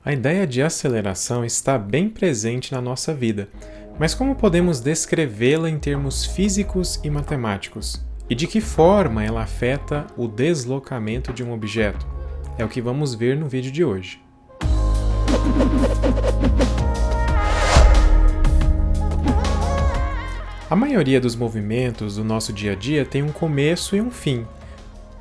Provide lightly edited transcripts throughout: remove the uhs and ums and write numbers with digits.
A ideia de aceleração está bem presente na nossa vida, mas como podemos descrevê-la em termos físicos e matemáticos? E de que forma ela afeta o deslocamento de um objeto? É o que vamos ver no vídeo de hoje. A maioria dos movimentos do nosso dia a dia tem um começo e um fim.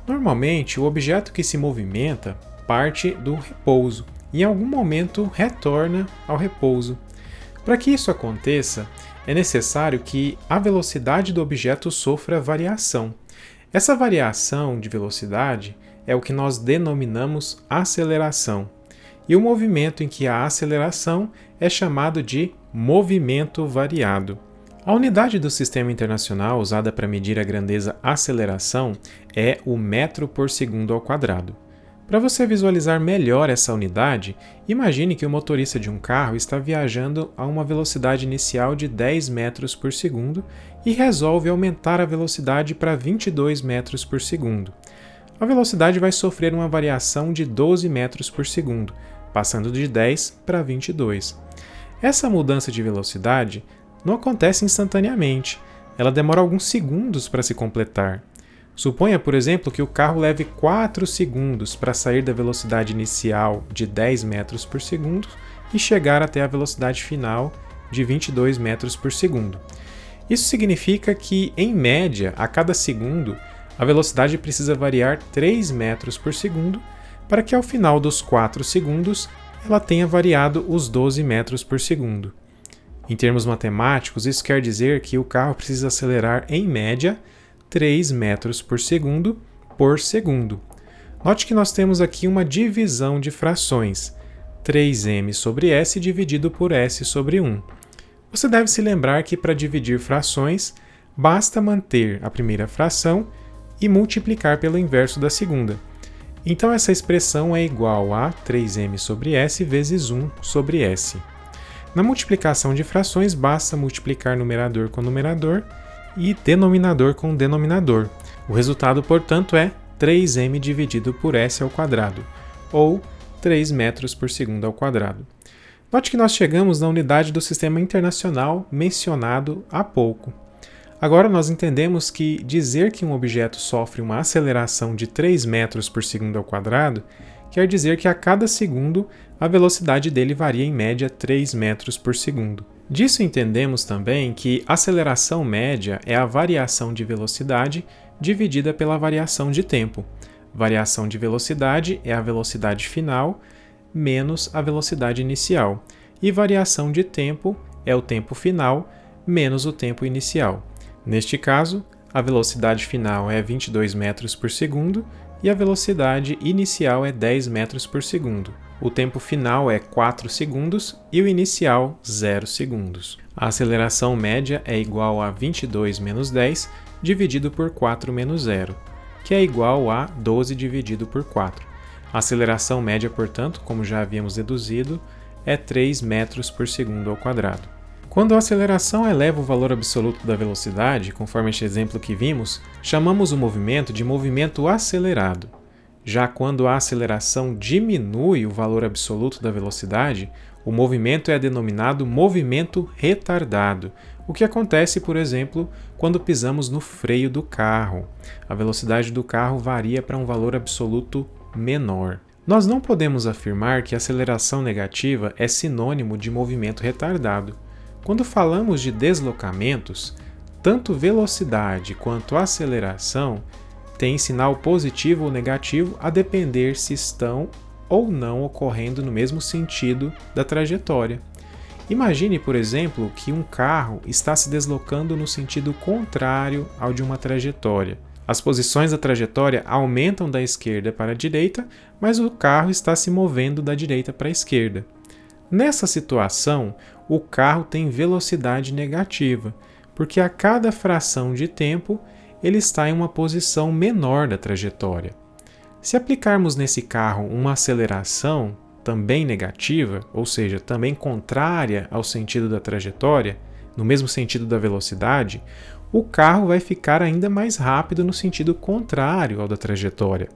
Normalmente, o objeto que se movimenta parte do repouso e em algum momento retorna ao repouso. Para que isso aconteça, é necessário que a velocidade do objeto sofra variação. Essa variação de velocidade é o que nós denominamos aceleração. E o movimento em que há aceleração é chamado de movimento variado. A unidade do Sistema Internacional usada para medir a grandeza aceleração é o metro por segundo ao quadrado. Para você visualizar melhor essa unidade, imagine que o motorista de um carro está viajando a uma velocidade inicial de 10 metros por segundo e resolve aumentar a velocidade para 22 metros por segundo. A velocidade vai sofrer uma variação de 12 metros por segundo, passando de 10 para 22. Essa mudança de velocidade não acontece instantaneamente, ela demora alguns segundos para se completar. Suponha, por exemplo, que o carro leve 4 segundos para sair da velocidade inicial de 10 metros por segundo e chegar até a velocidade final de 22 metros por segundo. Isso significa que, em média, a cada segundo, a velocidade precisa variar 3 metros por segundo para que, ao final dos 4 segundos, ela tenha variado os 12 metros por segundo. Em termos matemáticos, isso quer dizer que o carro precisa acelerar, em média, 3 metros por segundo. Note que nós temos aqui uma divisão de frações, 3m sobre s dividido por s sobre 1. Você deve se lembrar que para dividir frações, basta manter a primeira fração e multiplicar pelo inverso da segunda. Então essa expressão é igual a 3m sobre s vezes 1 sobre s. Na multiplicação de frações, basta multiplicar numerador com numerador e denominador com denominador. O resultado, portanto, é 3m dividido por s ao quadrado, ou 3 metros por segundo ao quadrado. Note que nós chegamos na unidade do Sistema Internacional mencionado há pouco. Agora nós entendemos que dizer que um objeto sofre uma aceleração de 3 metros por segundo ao quadrado quer dizer que a cada segundo a velocidade dele varia em média 3 metros por segundo. Disso entendemos também que aceleração média é a variação de velocidade dividida pela variação de tempo. Variação de velocidade é a velocidade final menos a velocidade inicial. E variação de tempo é o tempo final menos o tempo inicial. Neste caso, a velocidade final é 22 metros por segundo e a velocidade inicial é 10 metros por segundo. O tempo final é 4 segundos e o inicial 0 segundos. A aceleração média é igual a 22 menos 10 dividido por 4 menos 0, que é igual a 12 dividido por 4. A aceleração média, portanto, como já havíamos deduzido, é 3 metros por segundo ao quadrado. Quando a aceleração eleva o valor absoluto da velocidade, conforme este exemplo que vimos, chamamos o movimento de movimento acelerado. Já quando a aceleração diminui o valor absoluto da velocidade, o movimento é denominado movimento retardado, o que acontece, por exemplo, quando pisamos no freio do carro. A velocidade do carro varia para um valor absoluto menor. Nós não podemos afirmar que a aceleração negativa é sinônimo de movimento retardado. Quando falamos de deslocamentos, tanto velocidade quanto aceleração têm sinal positivo ou negativo a depender se estão ou não ocorrendo no mesmo sentido da trajetória. Imagine, por exemplo, que um carro está se deslocando no sentido contrário ao de uma trajetória. As posições da trajetória aumentam da esquerda para a direita, mas o carro está se movendo da direita para a esquerda. Nessa situação, o carro tem velocidade negativa, porque a cada fração de tempo ele está em uma posição menor da trajetória. Se aplicarmos nesse carro uma aceleração também negativa, ou seja, também contrária ao sentido da trajetória, no mesmo sentido da velocidade, o carro vai ficar ainda mais rápido no sentido contrário ao da trajetória.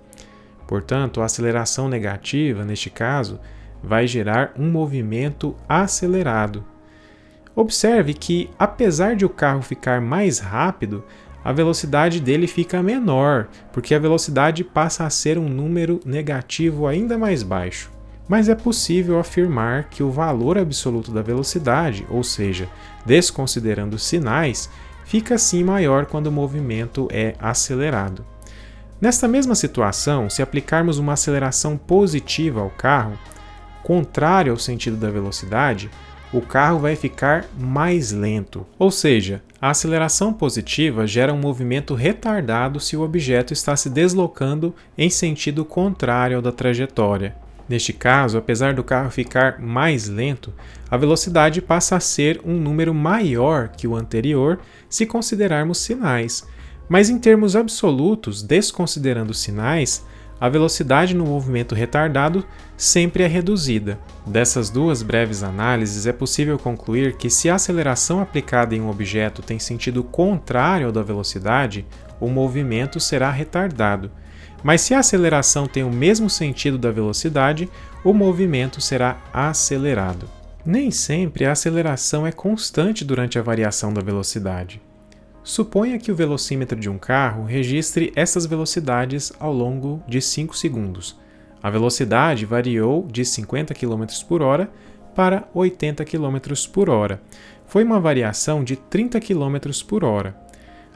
Portanto, a aceleração negativa, neste caso, vai gerar um movimento acelerado. Observe que, apesar de o carro ficar mais rápido, a velocidade dele fica menor, porque a velocidade passa a ser um número negativo ainda mais baixo. Mas é possível afirmar que o valor absoluto da velocidade, ou seja, desconsiderando os sinais, fica assim maior quando o movimento é acelerado. Nesta mesma situação, se aplicarmos uma aceleração positiva ao carro, contrária ao sentido da velocidade, o carro vai ficar mais lento. Ou seja, a aceleração positiva gera um movimento retardado se o objeto está se deslocando em sentido contrário ao da trajetória. Neste caso, apesar do carro ficar mais lento, a velocidade passa a ser um número maior que o anterior se considerarmos sinais. Mas em termos absolutos, desconsiderando os sinais, a velocidade no movimento retardado sempre é reduzida. Dessas duas breves análises, é possível concluir que se a aceleração aplicada em um objeto tem sentido contrário ao da velocidade, o movimento será retardado. Mas se a aceleração tem o mesmo sentido da velocidade, o movimento será acelerado. Nem sempre a aceleração é constante durante a variação da velocidade. Suponha que o velocímetro de um carro registre essas velocidades ao longo de 5 segundos. A velocidade variou de 50 km por hora para 80 km por hora. Foi uma variação de 30 km por hora.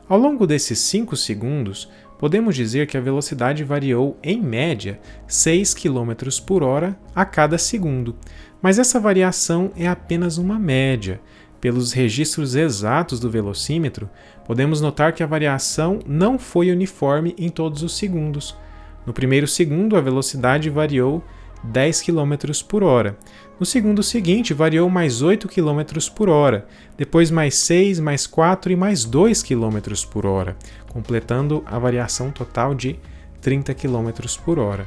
Ao longo desses 5 segundos, podemos dizer que a velocidade variou, em média, 6 km por hora a cada segundo. Mas essa variação é apenas uma média. Pelos registros exatos do velocímetro, podemos notar que a variação não foi uniforme em todos os segundos. No primeiro segundo, a velocidade variou 10 km por hora. No segundo seguinte, variou mais 8 km por hora, depois mais 6, mais 4 e mais 2 km por hora, completando a variação total de 30 km por hora.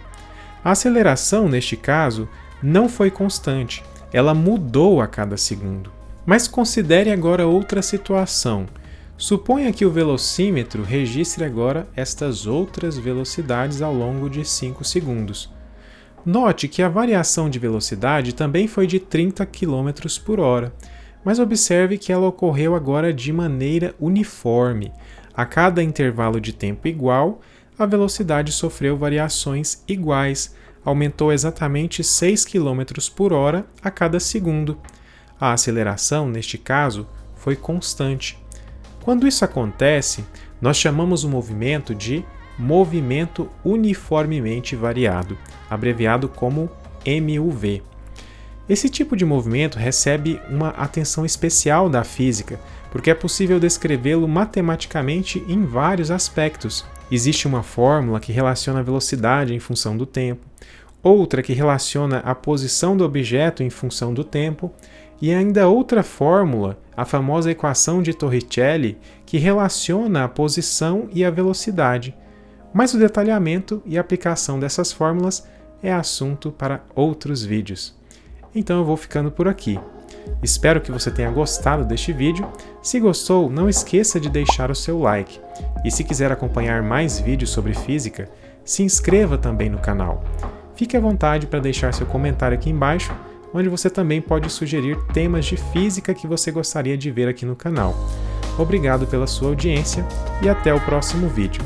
A aceleração, neste caso, não foi constante, ela mudou a cada segundo. Mas considere agora outra situação. Suponha que o velocímetro registre agora estas outras velocidades ao longo de 5 segundos. Note que a variação de velocidade também foi de 30 km por hora, mas observe que ela ocorreu agora de maneira uniforme. A cada intervalo de tempo igual, a velocidade sofreu variações iguais, aumentou exatamente 6 km por hora a cada segundo. A aceleração, neste caso, foi constante. Quando isso acontece, nós chamamos o movimento de movimento uniformemente variado, abreviado como MUV. Esse tipo de movimento recebe uma atenção especial da física, porque é possível descrevê-lo matematicamente em vários aspectos. Existe uma fórmula que relaciona a velocidade em função do tempo, outra que relaciona a posição do objeto em função do tempo, e ainda outra fórmula, a famosa equação de Torricelli, que relaciona a posição e a velocidade. Mas o detalhamento e a aplicação dessas fórmulas é assunto para outros vídeos. Então eu vou ficando por aqui. Espero que você tenha gostado deste vídeo. Se gostou, não esqueça de deixar o seu like. E se quiser acompanhar mais vídeos sobre física, se inscreva também no canal. Fique à vontade para deixar seu comentário aqui embaixo, onde você também pode sugerir temas de física que você gostaria de ver aqui no canal. Obrigado pela sua audiência e até o próximo vídeo.